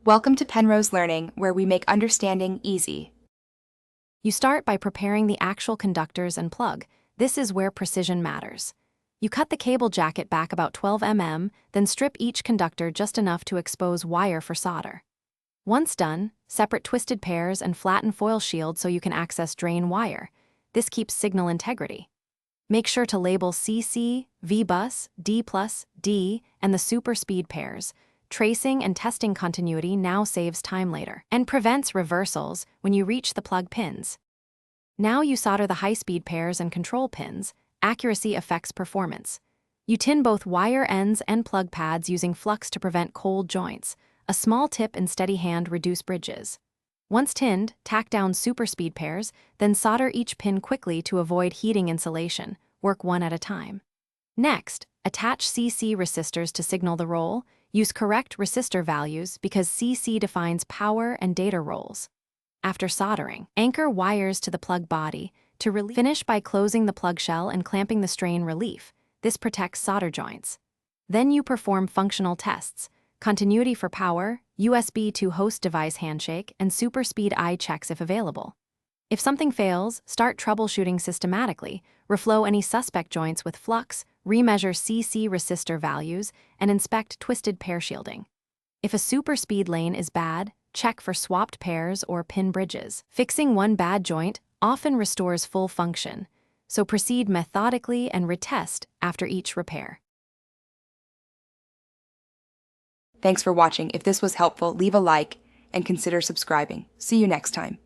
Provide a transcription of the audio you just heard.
Welcome to Penrose Learning, where we make understanding easy. You start by preparing the actual conductors and plug. This is where precision matters. You cut the cable jacket back about 12 mm, then strip each conductor just enough to expose wire for solder. Once done, separate twisted pairs and flatten foil shield so you can access drain wire. This keeps signal integrity. Make sure to label CC, V-bus, D+, D, and the super speed pairs. Tracing and testing continuity now saves time later and prevents reversals when you reach the plug pins. Now you solder the high-speed pairs and control pins. Accuracy affects performance. You tin both wire ends and plug pads using flux to prevent cold joints. A small tip and steady hand reduce bridges. Once tinned, tack down super speed pairs, then solder each pin quickly to avoid heating insulation. Work one at a time. Next, attach CC resistors to signal the roll. Use correct resistor values because CC defines power and data rolls. After soldering, anchor wires to the plug body to finish by closing the plug shell and clamping the strain relief. This protects solder joints. Then you perform functional tests. Continuity for power, USB to host device handshake, and super speed eye checks if available. If something fails, start troubleshooting systematically, reflow any suspect joints with flux, remeasure CC resistor values, and inspect twisted pair shielding. If a super speed lane is bad, check for swapped pairs or pin bridges. Fixing one bad joint often restores full function, so proceed methodically and retest after each repair. Thanks for watching. If this was helpful, leave a like and consider subscribing. See you next time.